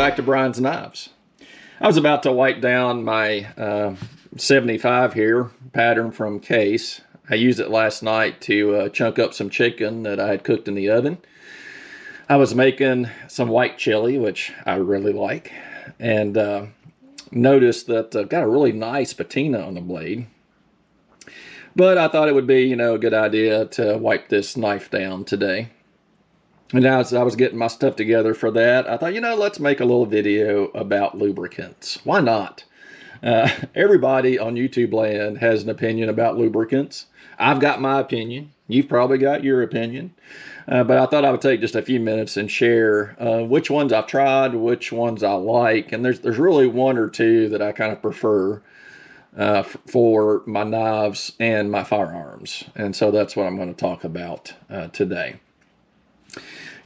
back to Brian's Knives. I was about to wipe down my 75 here, pattern from Case. I used it last night to chunk up some chicken that I had cooked in the oven. I was making some white chili, which I really like, and noticed that I've got a really nice patina on the blade. But I thought it would be, a good idea to wipe this knife down today. And now as I was getting my stuff together for that, I thought, let's make a little video about lubricants. Why not? Everybody on YouTube land has an opinion about lubricants. I've got my opinion. You've probably got your opinion. But I thought I would take just a few minutes and share which ones I've tried, which ones I like. And there's really one or two that I kind of prefer for my knives and my firearms. And so that's what I'm going to talk about today.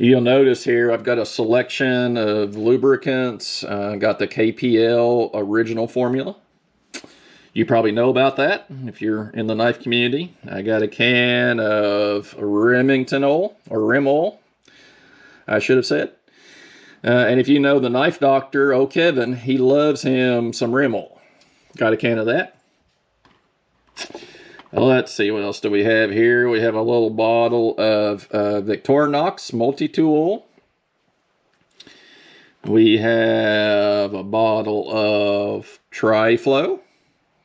You'll notice here I've got a selection of lubricants. Got the KPL original formula. You probably know about that if you're in the knife community. I got a can of Remington oil, or Rem Oil, I should have said. And if you know the knife doctor, Kevin, he loves him some Rem Oil. Got a can of that. Let's see, what else do we have here? We have a little bottle of Victorinox Multi-Tool Oil. We have a bottle of Tri-Flow.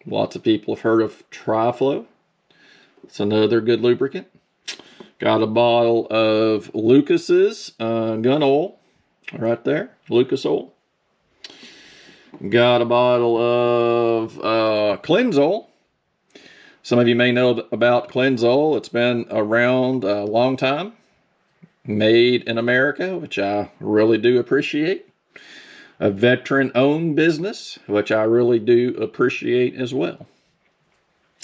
Lots of people have heard of Tri-Flow. It's another good lubricant. Got a bottle of Lucas's Gun Oil right there, Lucas Oil. Got a bottle of Clenzoil. Some of you may know about Clenzoil. It's been around a long time. Made in America, which I really do appreciate. A veteran-owned business, which I really do appreciate as well.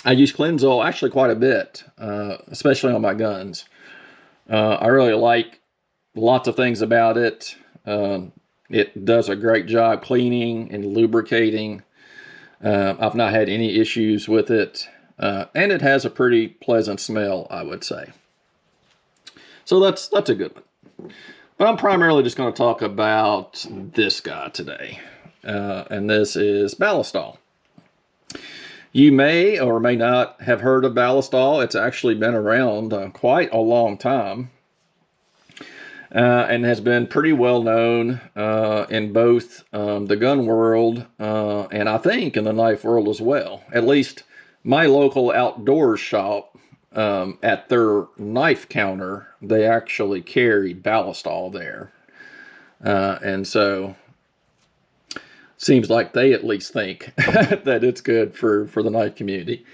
I use Clenzoil actually quite a bit, especially on my guns. I really like lots of things about it. It does a great job cleaning and lubricating. I've not had any issues with it. And it has a pretty pleasant smell, I would say. So that's a good one. But I'm primarily just going to talk about this guy today. And this is Ballistol. You may or may not have heard of Ballistol. It's actually been around quite a long time. And has been pretty well known in both the gun world and I think in the knife world as well. At least my local outdoors shop, at their knife counter, they actually carry Ballistol there. And so seems like they at least think that it's good for the knife community.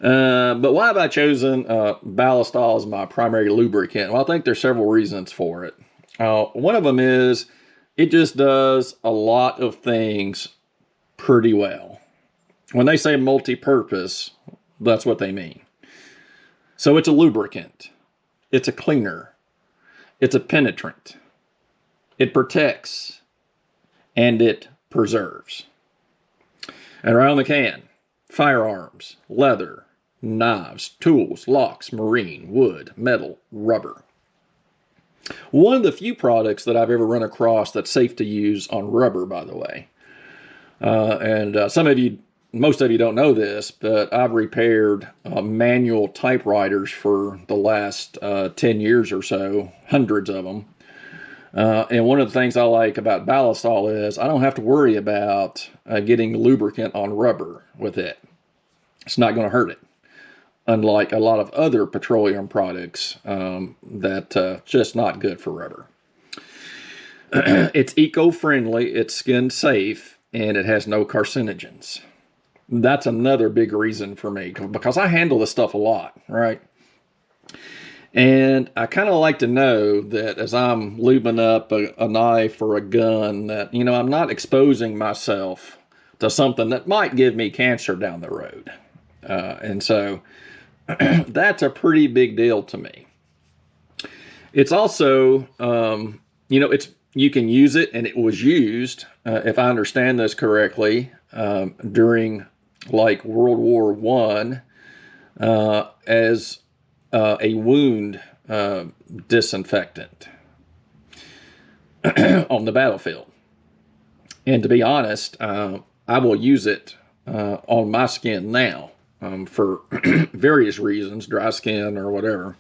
But why have I chosen Ballistol as my primary lubricant? Well, I think there's several reasons for it. One of them is it just does a lot of things pretty well. When they say multi-purpose, that's what they mean. So it's a lubricant. It's a cleaner. It's a penetrant. It protects. And it preserves. And around the can, firearms, leather, knives, tools, locks, marine, wood, metal, rubber. One of the few products that I've ever run across that's safe to use on rubber, by the way. Most of you don't know this, but I've repaired manual typewriters for the last 10 years or so, hundreds of them. And one of the things I like about Ballistol is I don't have to worry about getting lubricant on rubber with it. It's not going to hurt it. Unlike a lot of other petroleum products that just not good for rubber. It's eco-friendly, it's skin safe, and it has no carcinogens. That's another big reason for me, because I handle this stuff a lot, right? And I kind of like to know that as I'm lubing up a knife or a gun, that, I'm not exposing myself to something that might give me cancer down the road. And so that's a pretty big deal to me. It's also, you can use it, and it was used, if I understand this correctly, during like World War I as a wound disinfectant on the battlefield. And to be honest, I will use it on my skin now for various reasons, dry skin or whatever.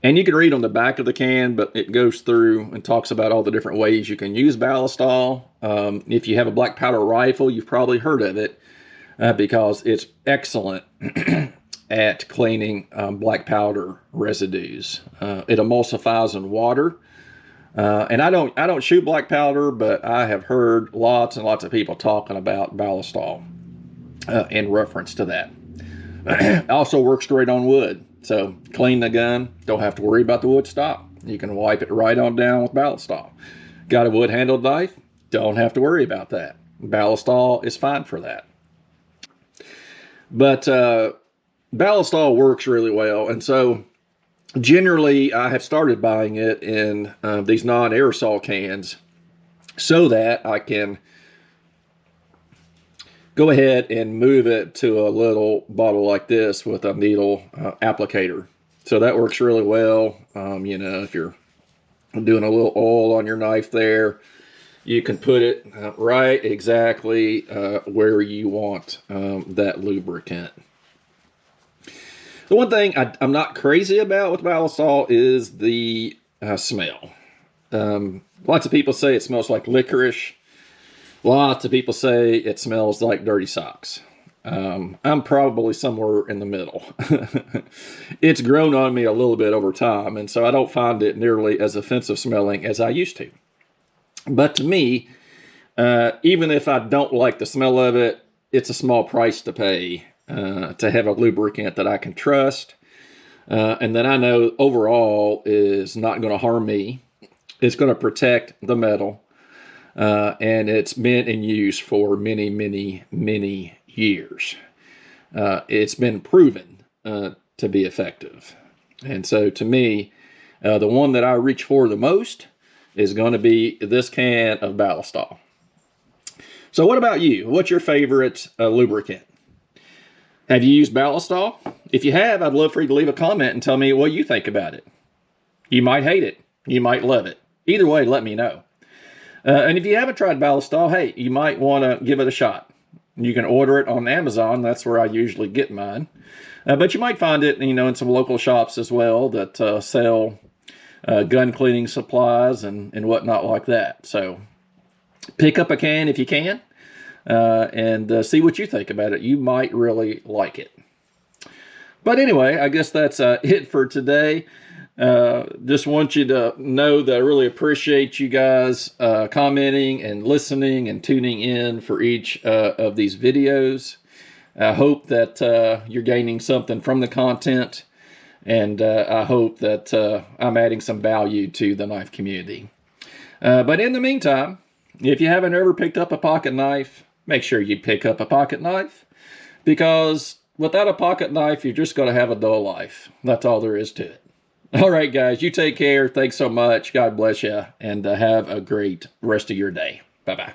And you can read on the back of the can, but it goes through and talks about all the different ways you can use Ballistol. If you have a black powder rifle, you've probably heard of it because it's excellent at cleaning black powder residues. It emulsifies in water. And I don't shoot black powder, but I have heard lots and lots of people talking about Ballistol in reference to that. It also works great on wood. So clean the gun, don't have to worry about the wood stock. You can wipe it right on down with Ballistol. Got a wood handled knife? Don't have to worry about that. Ballistol is fine for that. But Ballistol works really well, and so generally I have started buying it in these non-aerosol cans so that I can go ahead and move it to a little bottle like this with a needle applicator. So that works really well. You know, if you're doing a little oil on your knife there, you can put it right exactly where you want that lubricant. The one thing I'm not crazy about with Ballistol is the smell. Lots of people say it smells like licorice. Lots of people say it smells like dirty socks. I'm probably somewhere in the middle. It's grown on me a little bit over time, and so I don't find it nearly as offensive smelling as I used to. But to me, even if I don't like the smell of it, it's a small price to pay to have a lubricant that I can trust and that I know overall is not going to harm me. It's going to protect the metal. And it's been in use for many, many, many years. It's been proven to be effective. And so to me, the one that I reach for the most is going to be this can of Ballistol. So what about you? What's your favorite lubricant? Have you used Ballistol? If you have, I'd love for you to leave a comment and tell me what you think about it. You might hate it. You might love it. Either way, let me know. And if you haven't tried Ballistol, hey, you might want to give it a shot. You can order it on Amazon. That's where I usually get mine. But you might find it, you know, in some local shops as well that sell gun cleaning supplies and whatnot like that. So pick up a can if you can and see what you think about it. You might really like it. But anyway, I guess that's it for today. Just want you to know that I really appreciate you guys commenting and listening and tuning in for each of these videos. I hope that you're gaining something from the content, and I hope that I'm adding some value to the knife community. But in the meantime, if you haven't ever picked up a pocket knife, make sure you pick up a pocket knife, because without a pocket knife, you're just going to have a dull life. That's all there is to it. All right, guys, you take care. Thanks so much. God bless you, and have a great rest of your day. Bye-bye.